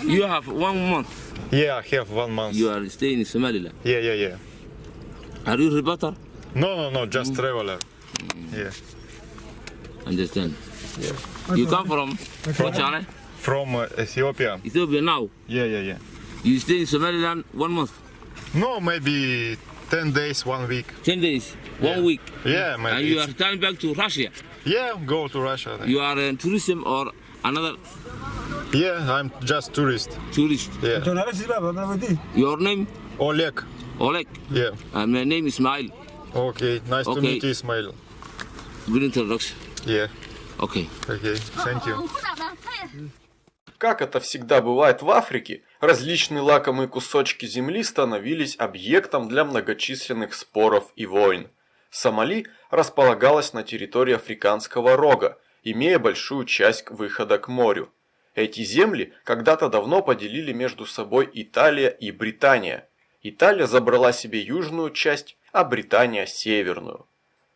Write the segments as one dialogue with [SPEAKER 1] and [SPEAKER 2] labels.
[SPEAKER 1] You have 1 month.
[SPEAKER 2] Yeah, I have 1 month.
[SPEAKER 1] You are staying in Somaliland.
[SPEAKER 2] Yeah.
[SPEAKER 1] Are you reporter?
[SPEAKER 2] No, just traveler. Yeah.
[SPEAKER 1] Understand.
[SPEAKER 2] Yeah.
[SPEAKER 1] You come from which area?
[SPEAKER 2] From Ethiopia.
[SPEAKER 1] Ethiopia now.
[SPEAKER 2] Yeah.
[SPEAKER 1] You stay in Somaliland 1 month.
[SPEAKER 2] No, maybe 10 days, 1 week.
[SPEAKER 1] 10 days. 1 week.
[SPEAKER 2] Yeah, maybe.
[SPEAKER 1] And you are coming back to Russia.
[SPEAKER 2] Yeah, go to Russia. Then.
[SPEAKER 1] You are a tourism or another
[SPEAKER 2] Yeah, I'm just tourist.
[SPEAKER 1] tourist.
[SPEAKER 2] Yeah.
[SPEAKER 1] Your name?
[SPEAKER 2] Oleg.
[SPEAKER 1] Oleg.
[SPEAKER 2] Yeah.
[SPEAKER 1] And my name is Ismail.
[SPEAKER 2] Okay, nice to
[SPEAKER 1] Okay.
[SPEAKER 2] meet you, Ismail.
[SPEAKER 1] Good introduction.
[SPEAKER 2] Yeah.
[SPEAKER 1] Okay.
[SPEAKER 2] Okay, thank you.
[SPEAKER 3] Как это всегда бывает в Африке, различные лакомые кусочки земли становились объектом для многочисленных споров и войн. Сомали располагалась на территории Африканского рога, имея большую часть выхода к морю. Эти земли когда-то давно поделили между собой Италия и Британия. Италия забрала себе южную часть, а Британия северную.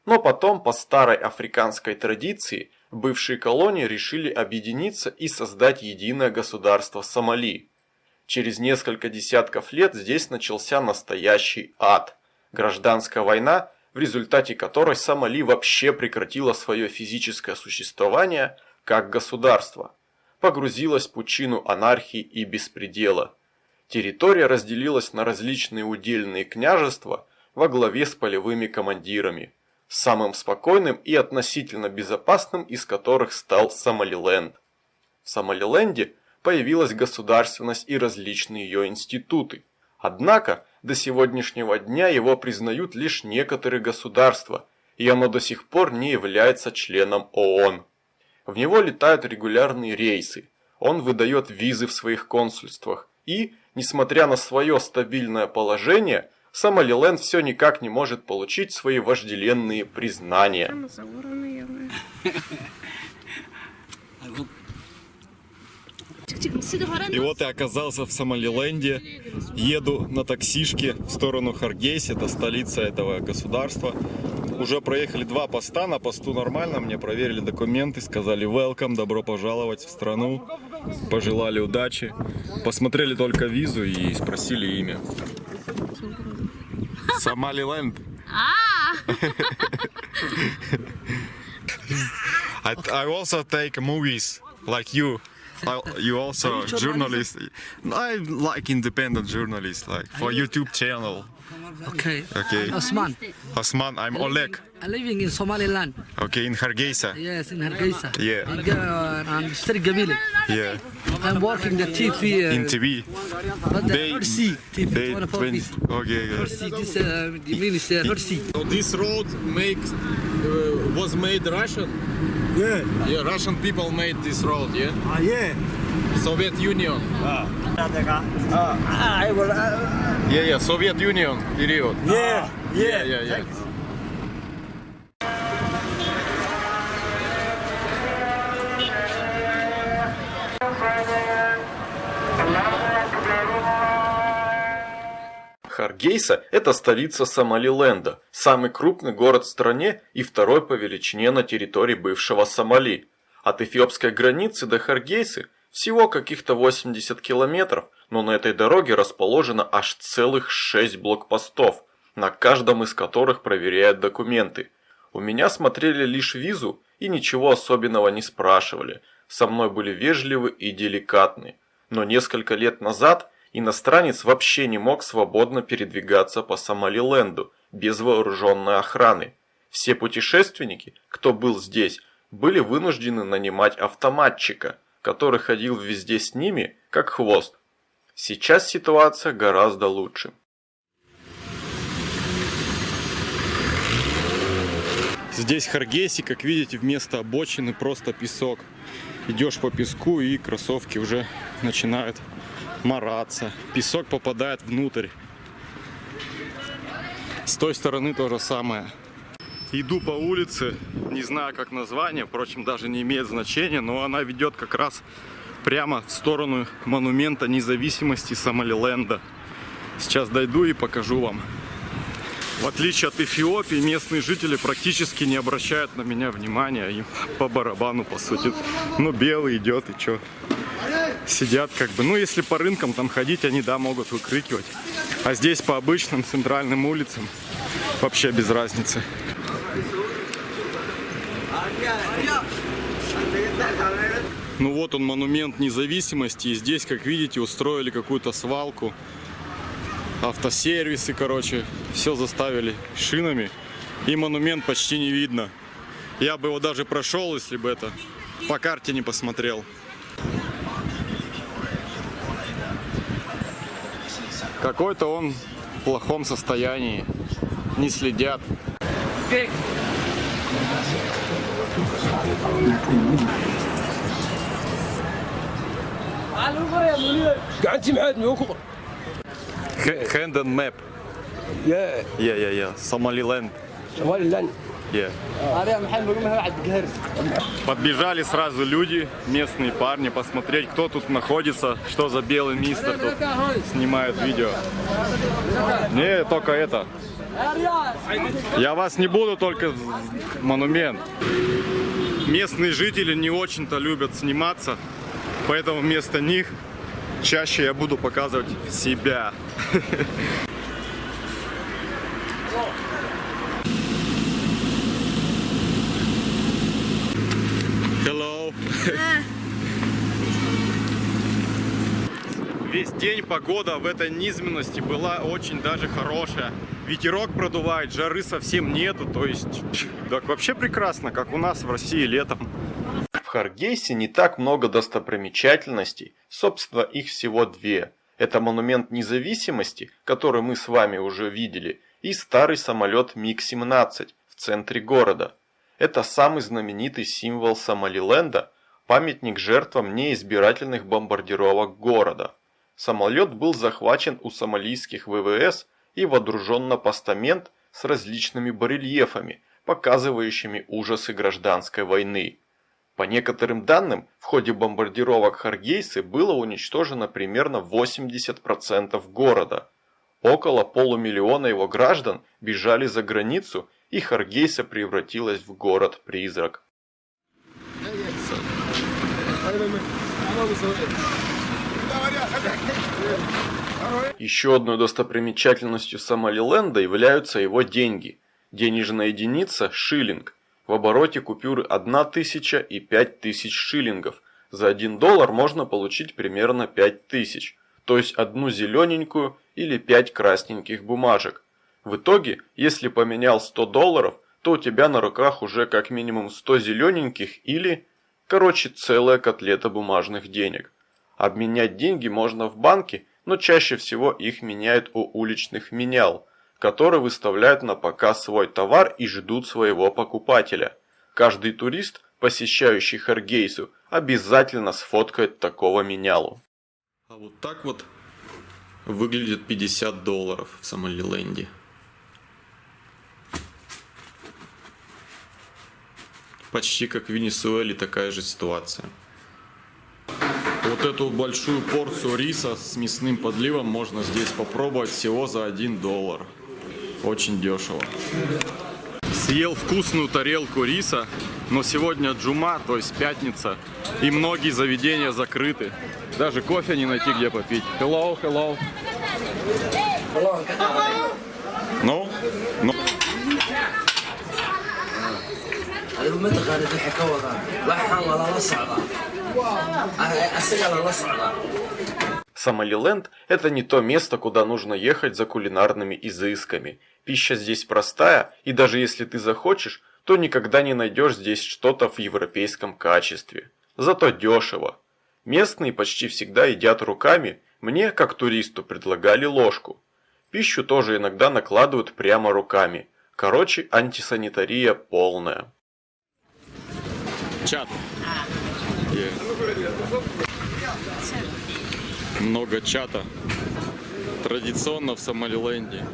[SPEAKER 3] Но потом, по старой африканской традиции, бывшие колонии решили объединиться и создать единое государство Сомали. Через несколько десятков лет здесь начался настоящий ад. Гражданская война, в результате которой Сомали вообще прекратила свое физическое существование как государство. Погрузилась в пучину анархии и беспредела. Территория разделилась на различные удельные княжества во главе с полевыми командирами, самым спокойным и относительно безопасным из которых стал Сомалиленд. В Сомалиленде появилась государственность и различные ее институты. Однако до сегодняшнего дня его признают лишь некоторые государства, и оно до сих пор не является членом ООН. В него летают регулярные рейсы, он выдает визы в своих консульствах и, несмотря на свое стабильное положение, Сомалиленд все никак не может получить свои вожделенные признания.
[SPEAKER 2] И вот я оказался в Сомалиленде, еду на таксишке в сторону Харгейса, это столица этого государства. Уже проехали 2 поста, на посту нормально, мне проверили документы, сказали welcome, добро пожаловать в страну, пожелали удачи. Посмотрели только визу и спросили имя. Somaliland. I also take movies like you. You also journalist. I like independent journalist, like for YouTube channel.
[SPEAKER 4] Okay.
[SPEAKER 2] Osman, I'm Oleg.
[SPEAKER 4] I'm living in Somaliland.
[SPEAKER 2] Okay, in Hargeisa.
[SPEAKER 4] Yes, in Hargeisa.
[SPEAKER 2] Yeah.
[SPEAKER 4] And Sri Gabile.
[SPEAKER 2] Yeah.
[SPEAKER 4] I'm working the TV.
[SPEAKER 2] In TV.
[SPEAKER 4] But the Hersi TV.
[SPEAKER 2] They, okay.
[SPEAKER 4] Hersi, this minister Hersi.
[SPEAKER 2] So this road was made Russian. Yeah, Russian people made this road. Yeah.
[SPEAKER 5] Yeah.
[SPEAKER 2] Soviet Union.
[SPEAKER 5] I will.
[SPEAKER 2] Yeah, Soviet Union period.
[SPEAKER 5] Yeah.
[SPEAKER 3] Харгейса – это столица Сомалиленда, самый крупный город в стране и второй по величине на территории бывшего Сомали. От эфиопской границы до Харгейсы всего каких-то 80 километров, но на этой дороге расположено аж целых 6 блокпостов, на каждом из которых проверяют документы. У меня смотрели лишь визу и ничего особенного не спрашивали, со мной были вежливы и деликатны. Но несколько лет назад иностранец вообще не мог свободно передвигаться по Сомалиленду без вооруженной охраны. Все путешественники, кто был здесь, были вынуждены нанимать автоматчика, который ходил везде с ними, как хвост. Сейчас ситуация гораздо лучше.
[SPEAKER 2] Здесь в Харгейсе, как видите, вместо обочины просто песок. Идешь по песку и кроссовки уже начинают мараться. Песок попадает внутрь. С той стороны то же самое. Иду по улице, не знаю как название, впрочем, даже не имеет значения, но она ведет как раз прямо в сторону монумента независимости Сомалиленда. Сейчас дойду и покажу вам. В отличие от Эфиопии, местные жители практически не обращают на меня внимания, им по барабану, по сути. Ну, белый идет и чё. Сидят как бы, ну если по рынкам там ходить, они, да, могут выкрикивать. А здесь по обычным центральным улицам вообще без разницы. Ну вот он, монумент независимости, и здесь, как видите, устроили какую-то свалку. Автосервисы, короче, все заставили шинами, и монумент почти не видно. Я бы его даже прошел, если бы это по карте не посмотрел. Какой-то он в плохом состоянии, не следят. Hand and map. Yeah. Somaliland. Yeah. Подбежали сразу люди, местные парни, посмотреть, кто тут находится, что за белый мистер тут снимает видео. Не, только это. Я вас не буду, только монумент. Местные жители не очень-то любят сниматься, поэтому вместо них чаще я буду показывать себя. Hello. Весь день погода в этой низменности была очень даже хорошая. Ветерок продувает, жары совсем нету, то есть так вообще прекрасно, как у нас в России летом.
[SPEAKER 3] В Харгейсе не так много достопримечательностей, собственно их всего две. Это монумент независимости, который мы с вами уже видели, и старый самолет МиГ-17 в центре города. Это самый знаменитый символ Сомалиленда, памятник жертвам неизбирательных бомбардировок города. Самолет был захвачен у сомалийских ВВС и водружен на постамент с различными барельефами, показывающими ужасы гражданской войны. По некоторым данным, в ходе бомбардировок Харгейсы было уничтожено примерно 80% города. Около полумиллиона его граждан бежали за границу, и Харгейса превратилась в город-призрак. Еще одной достопримечательностью Сомалиленда являются его деньги. Денежная единица – шиллинг. В обороте купюры 1000 и 5000 шиллингов. За $1 можно получить примерно 5000, то есть одну зелененькую или 5 красненьких бумажек. В итоге, если поменял $100, то у тебя на руках уже как минимум 100 зелененьких или, короче, целая котлета бумажных денег. Обменять деньги можно в банке, но чаще всего их меняют у уличных менял, которые выставляют на показ свой товар и ждут своего покупателя. Каждый турист, посещающий Харгейсу, обязательно сфоткает такого менялу.
[SPEAKER 2] А вот так вот выглядит $50 в Сомалиленде. Почти как в Венесуэле такая же ситуация. Вот эту большую порцию риса с мясным подливом можно здесь попробовать всего за $1. Очень дешево. Съел вкусную тарелку риса, но сегодня джума, то есть пятница, и многие заведения закрыты. Даже кофе не найти где попить. Hello, hello. No? No.
[SPEAKER 3] Сомалиленд – это не то место, куда нужно ехать за кулинарными изысками. Пища здесь простая, и даже если ты захочешь, то никогда не найдешь здесь что-то в европейском качестве. Зато дешево. Местные почти всегда едят руками, мне, как туристу, предлагали ложку. Пищу тоже иногда накладывают прямо руками. Короче, антисанитария полная.
[SPEAKER 2] Чат. Много чата. Традиционно в Сомалиленде.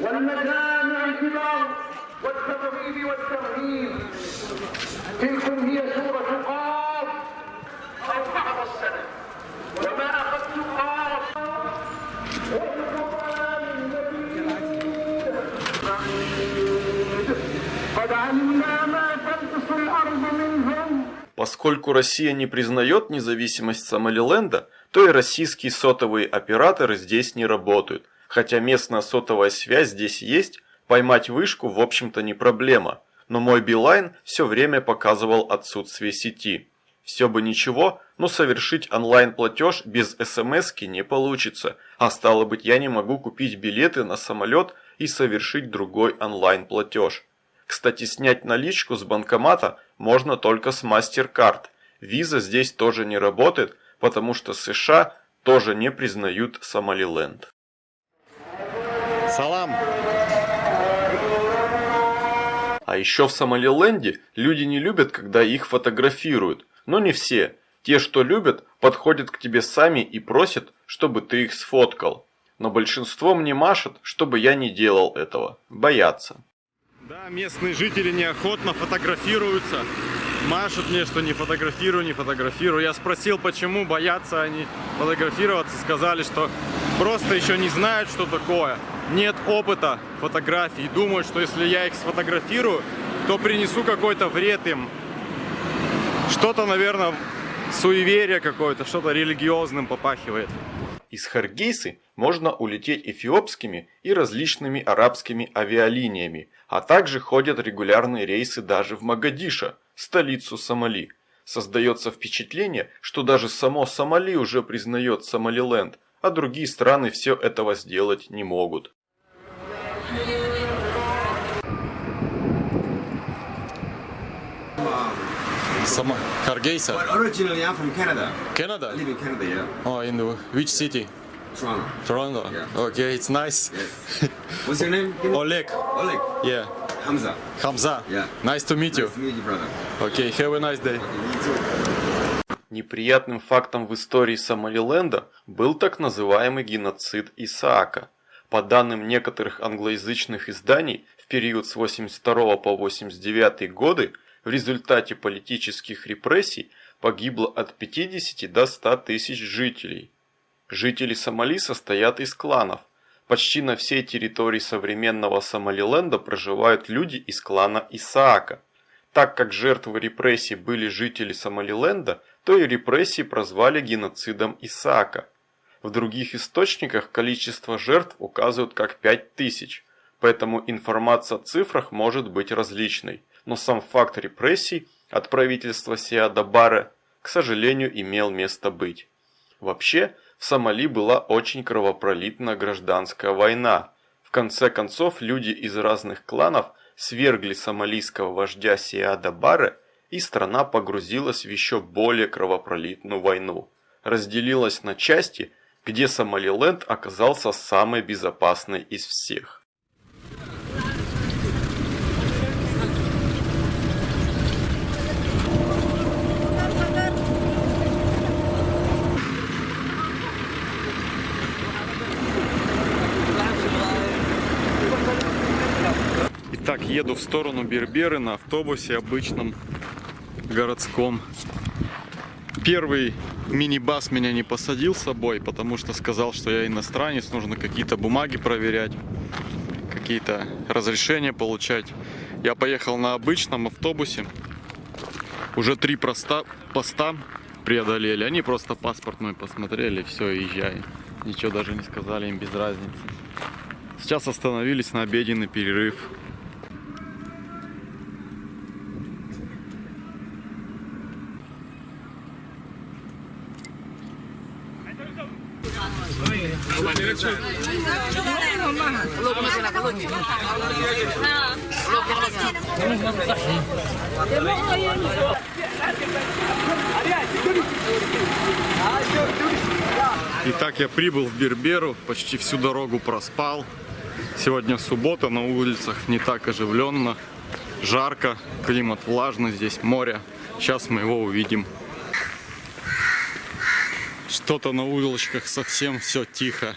[SPEAKER 5] والمكان اعتبار والترغيب والترهيب. تلكم هي سورة قاف أو بعض السنة وما أخذت قاف والقرآن الذي قد علمنا ما تنقص الأرض منهم.
[SPEAKER 3] Поскольку Россия не признает независимость Сомалиленда, то и российские сотовые операторы здесь не работают. Хотя местная сотовая связь здесь есть, поймать вышку в общем-то не проблема. Но мой Билайн все время показывал отсутствие сети. Все бы ничего, но совершить онлайн-платеж без смс-ки не получится. А стало быть, я не могу купить билеты на самолет и совершить другой онлайн-платеж. Кстати, снять наличку с банкомата можно только с MasterCard. Виза здесь тоже не работает, потому что США тоже не признают Сомалиленд.
[SPEAKER 2] Салам!
[SPEAKER 3] А еще в Сомалиленде люди не любят, когда их фотографируют. Но не все. Те, что любят, подходят к тебе сами и просят, чтобы ты их сфоткал. Но большинство мне машет, чтобы я не делал этого. Боятся.
[SPEAKER 2] Да, местные жители неохотно фотографируются. Машут мне, что не фотографирую, не фотографирую. Я спросил, почему боятся они фотографироваться. Сказали, что просто еще не знают, что такое. Нет опыта фотографий. Думают, что если я их сфотографирую, то принесу какой-то вред им. Что-то, наверное, суеверие какое-то, что-то религиозным попахивает.
[SPEAKER 3] Из Харгейсы можно улететь эфиопскими и различными арабскими авиалиниями, а также ходят регулярные рейсы даже в Могадишо, столицу Сомали. Создается впечатление, что даже само Сомали уже признает Сомалиленд, а другие страны все этого сделать не могут.
[SPEAKER 2] Hargeisa?
[SPEAKER 6] Originally, I'm from Canada.
[SPEAKER 2] Canada?
[SPEAKER 6] I live in Canada, yeah.
[SPEAKER 2] Oh, in which city?
[SPEAKER 6] Toronto.
[SPEAKER 2] Toronto?
[SPEAKER 6] Yeah.
[SPEAKER 2] Okay, it's nice.
[SPEAKER 6] Yes. What's your name?
[SPEAKER 2] Oleg.
[SPEAKER 6] Oleg.
[SPEAKER 2] Yeah.
[SPEAKER 6] Hamza.
[SPEAKER 2] Hamza.
[SPEAKER 6] Yeah.
[SPEAKER 2] Nice to meet you.
[SPEAKER 6] Nice to meet you, brother.
[SPEAKER 2] Okay, have a nice day.
[SPEAKER 6] You too.
[SPEAKER 3] Неприятным фактом в истории Сомалиленда был так называемый геноцид Исаака. По данным некоторых англоязычных изданий, в период с 82 по 89 годы в результате политических репрессий погибло от 50 до 100 тысяч жителей. Жители Сомали состоят из кланов. Почти на всей территории современного Сомалиленда проживают люди из клана Исаака. Так как жертвы репрессий были жители Сомалиленда, то и репрессии прозвали геноцидом Исаака. В других источниках количество жертв указывают как 5000, поэтому информация о цифрах может быть различной. Но сам факт репрессий от правительства Сиада Барре, к сожалению, имел место быть. Вообще, в Сомали была очень кровопролитная гражданская война. В конце концов, люди из разных кланов свергли сомалийского вождя Сиада Барре, и страна погрузилась в еще более кровопролитную войну. Разделилась на части, где Сомалиленд оказался самой безопасной из всех.
[SPEAKER 2] Итак, еду в сторону Берберы на автобусе обычном, городском. Первый мини-бас меня не посадил с собой, потому что сказал, что я иностранец, нужно какие-то бумаги проверять, какие-то разрешения получать. Я поехал на обычном автобусе, уже 3 поста преодолели, они просто паспорт мой посмотрели, все, езжай. Ничего даже не сказали, им без разницы. Сейчас остановились на обеденный перерыв. Итак, я прибыл в Берберу, почти всю дорогу проспал. Сегодня суббота, на улицах не так оживленно, жарко, климат влажный, здесь море. Сейчас мы его увидим. Что-то на улочках совсем все тихо,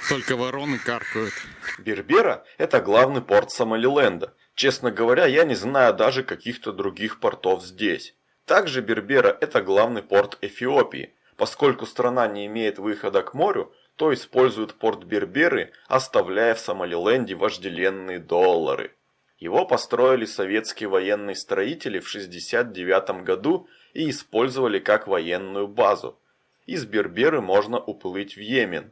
[SPEAKER 2] только вороны каркают.
[SPEAKER 3] Бербера – это главный порт Сомалиленда. Честно говоря, я не знаю даже каких-то других портов здесь. Также Бербера – это главный порт Эфиопии. Поскольку страна не имеет выхода к морю, то используют порт Берберы, оставляя в Сомалиленде вожделенные доллары. Его построили советские военные строители в 1969 году и использовали как военную базу. Из Берберы можно уплыть в Йемен.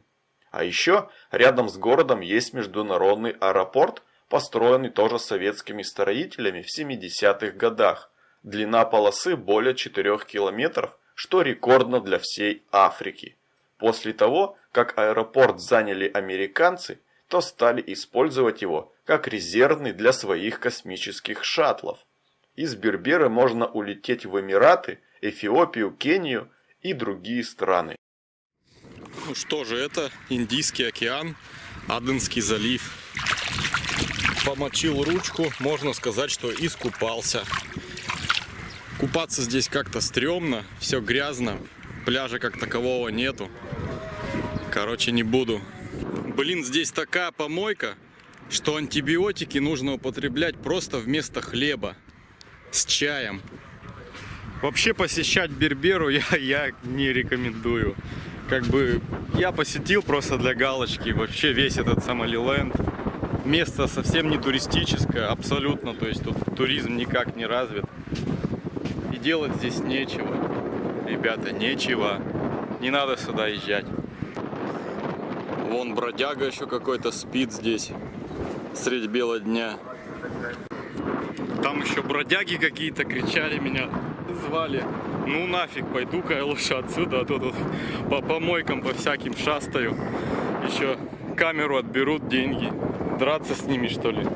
[SPEAKER 3] А еще рядом с городом есть международный аэропорт, построенный тоже советскими строителями в 70-х годах. Длина полосы более 4 километров, что рекордно для всей Африки. После того, как аэропорт заняли американцы, то стали использовать его как резервный для своих космических шаттлов. Из Берберы можно улететь в Эмираты, Эфиопию, Кению и другие страны.
[SPEAKER 2] Ну что же, это Индийский океан, Аденский залив. Помочил ручку, можно сказать, что искупался. Купаться здесь как-то стрёмно, все грязно, пляжа как такового нету. Короче, не буду. Блин, здесь такая помойка, что антибиотики нужно употреблять просто вместо хлеба, с чаем. Вообще посещать Берберу я не рекомендую. Как бы я посетил просто для галочки вообще весь этот Сомалиленд. Место совсем не туристическое, абсолютно, то есть тут туризм никак не развит. И делать здесь нечего. Ребята, нечего. Не надо сюда езжать. Вон бродяга еще какой-то спит здесь средь бела дня. Там еще бродяги какие-то кричали, меня звали. Ну нафиг, пойду-ка я лучше отсюда, а то тут по помойкам, по всяким шастаю. Еще камеру отберут, деньги. Драться с ними, что ли?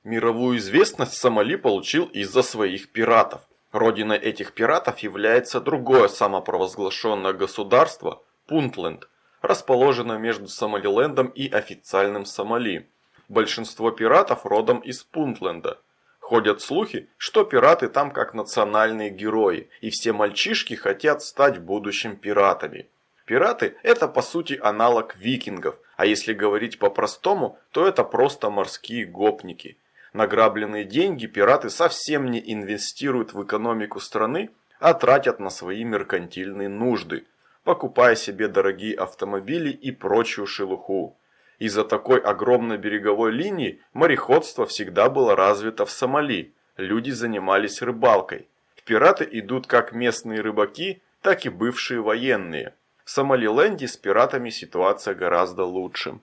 [SPEAKER 3] Мировую известность Сомали получил из-за своих пиратов. Родиной этих пиратов является другое самопровозглашенное государство – Пунтленд, расположенное между Сомалилендом и официальным Сомали. Большинство пиратов родом из Пунтленда. Ходят слухи, что пираты там как национальные герои, и все мальчишки хотят стать в будущем пиратами. Пираты – это по сути аналог викингов, а если говорить по-простому, то это просто морские гопники. Награбленные деньги пираты совсем не инвестируют в экономику страны, а тратят на свои меркантильные нужды, покупая себе дорогие автомобили и прочую шелуху. Из-за такой огромной береговой линии мореходство всегда было развито в Сомали, люди занимались рыбалкой. В пираты идут как местные рыбаки, так и бывшие военные. В Сомалиленде с пиратами ситуация гораздо лучше.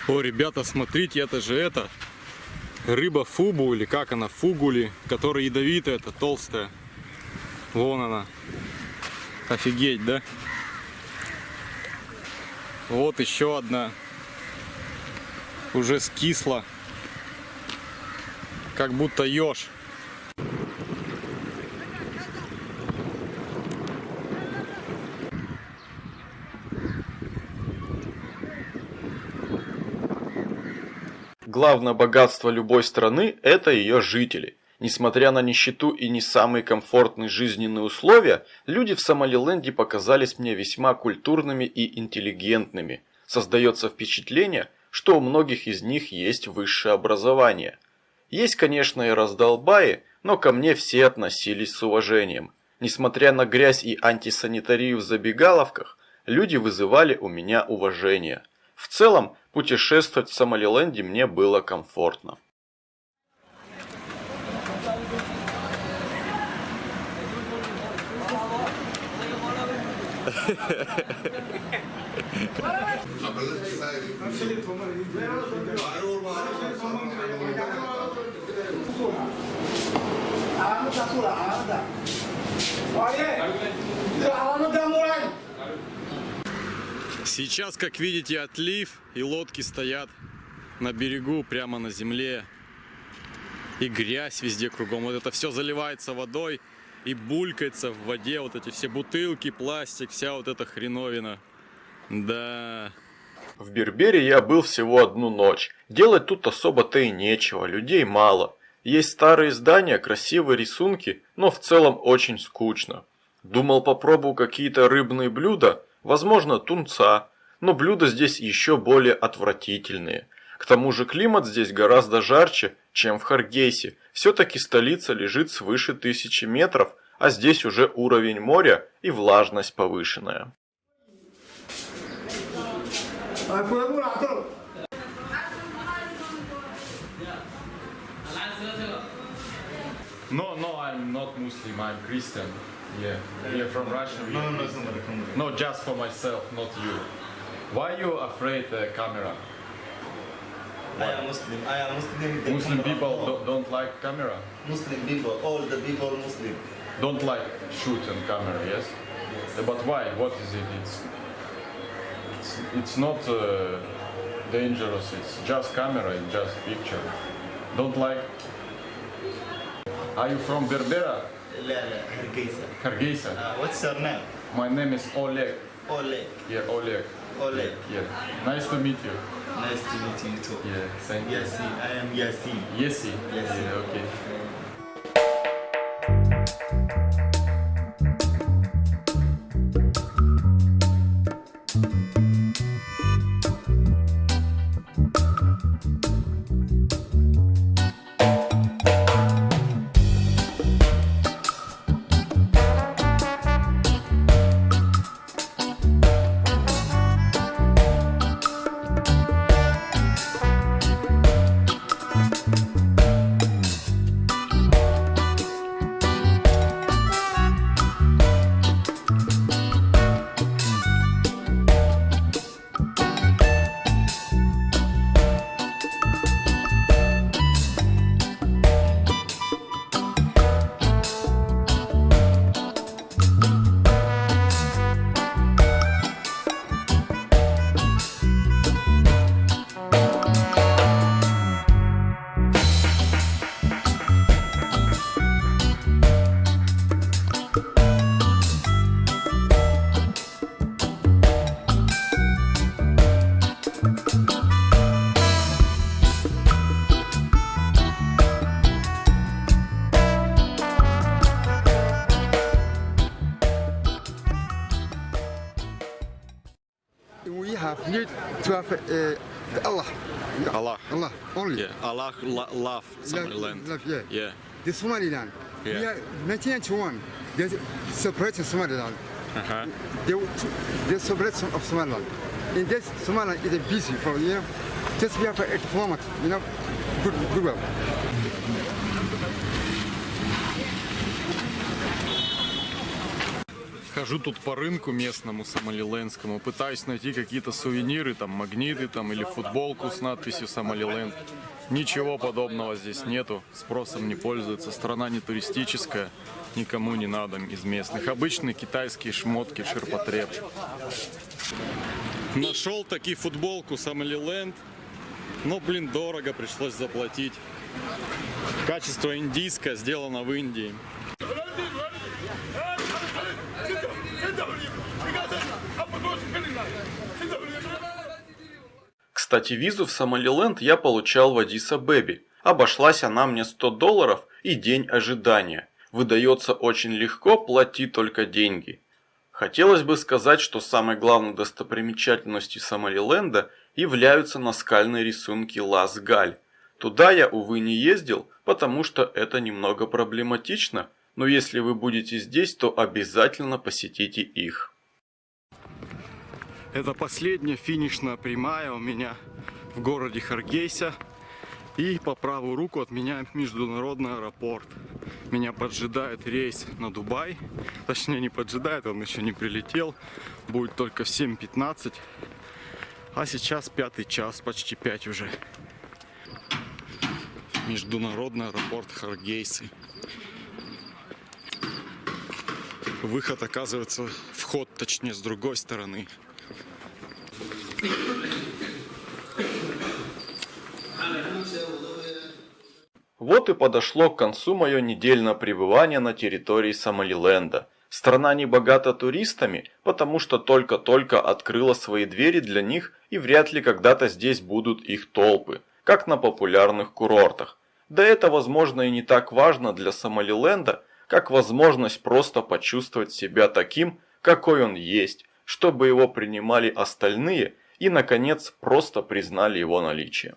[SPEAKER 2] О, ребята, смотрите, это же это рыба фубу, или как она, фугули, которая ядовитая, это толстая. Вон она. Офигеть, да? Вот еще одна. Уже скисла. Как будто еж.
[SPEAKER 3] Главное богатство любой страны – это ее жители. Несмотря на нищету и не самые комфортные жизненные условия, люди в Сомалиленде показались мне весьма культурными и интеллигентными. Создается впечатление, что у многих из них есть высшее образование. Есть, конечно, и раздолбаи, но ко мне все относились с уважением. Несмотря на грязь и антисанитарию в забегаловках, люди вызывали у меня уважение. В целом, путешествовать в Сомалиленде мне было комфортно.
[SPEAKER 2] Сейчас, как видите, отлив, и лодки стоят на берегу, прямо на земле. И грязь везде кругом. Вот это все заливается водой и булькается в воде. Вот эти все бутылки, пластик, вся вот эта хреновина. Да.
[SPEAKER 3] В Бербере я был всего одну ночь. Делать тут особо-то и нечего, людей мало. Есть старые здания, красивые рисунки, но в целом очень скучно. Думал, попробую какие-то рыбные блюда, возможно, тунца, но блюда здесь еще более отвратительные. К тому же климат здесь гораздо жарче, чем в Харгейсе. Все-таки столица лежит свыше 1000 метров, а здесь уже уровень моря и влажность повышенная.
[SPEAKER 2] No, I'm not Muslim, I'm Christian. Yeah, we're from Russia. No, just for myself, not you. Why you afraid the camera?
[SPEAKER 7] I am Muslim.
[SPEAKER 2] Muslim people don't like camera?
[SPEAKER 7] Muslim people, all the people Muslim.
[SPEAKER 2] Don't like shoot on camera, yes? But why? What is it? It's not dangerous, it's just camera, it's just picture. Don't like? Are you from Berbera?
[SPEAKER 7] لا Hargeisa.
[SPEAKER 2] Hargeisa?
[SPEAKER 7] What's your name?
[SPEAKER 2] My name is Oleg.
[SPEAKER 7] Oleg.
[SPEAKER 2] Yeah, Oleg.
[SPEAKER 7] Oleg.
[SPEAKER 2] Yeah. Nice to meet you.
[SPEAKER 7] Nice to meet you too.
[SPEAKER 2] Yeah, thank you.
[SPEAKER 7] Yasin, I am Yasin.
[SPEAKER 2] Yesi?
[SPEAKER 7] Yesi.
[SPEAKER 2] Yeah, okay.
[SPEAKER 8] We have need to have Allah.
[SPEAKER 2] Allah.
[SPEAKER 8] Allah only.
[SPEAKER 2] Yeah, Allah love Somaliland.
[SPEAKER 8] Yeah.
[SPEAKER 2] Yeah.
[SPEAKER 8] The Somaliland.
[SPEAKER 2] Yeah.
[SPEAKER 8] We are 1991. There's separation Somaliland.
[SPEAKER 2] Uh-huh.
[SPEAKER 8] The separation of Somaliland. In this Somaliland is busy for just we have a diplomat, good well.
[SPEAKER 2] Хожу тут по рынку местному сомалилендскому, пытаюсь найти какие-то сувениры, там магниты там, или футболку с надписью «Сомалиленд». Ничего подобного здесь нету, спросом не пользуется, страна не туристическая, никому не надо из местных. Обычные китайские шмотки, ширпотреб. Нашел таки футболку «Сомалиленд», но, блин, дорого, пришлось заплатить. Качество индийское, сделано в Индии.
[SPEAKER 3] Кстати, визу в Сомалиленд я получал в Аддис-Абебе. Обошлась она мне $100 и день ожидания. Выдается очень легко, плати только деньги. Хотелось бы сказать, что самой главной достопримечательностью Сомалиленда являются наскальные рисунки Лас-Галь. Туда я, увы, не ездил, потому что это немного проблематично, но если вы будете здесь, то обязательно посетите их.
[SPEAKER 2] Это последняя финишная прямая у меня в городе Харгейса. И по правую руку от меня международный аэропорт. Меня поджидает рейс на Дубай. Точнее, не поджидает, он еще не прилетел. Будет только в 7:15. А сейчас 5-й час, почти 5 уже. Международный аэропорт Харгейсы. Выход, оказывается, вход, точнее, с другой стороны.
[SPEAKER 3] Вот и подошло к концу мое недельное пребывание на территории Сомалиленда. Страна не богата туристами, потому что только-только открыла свои двери для них и вряд ли когда-то здесь будут их толпы, как на популярных курортах. Да это, возможно, и не так важно для Сомалиленда, как возможность просто почувствовать себя таким, какой он есть, чтобы его принимали остальные и, наконец, просто признали его наличие.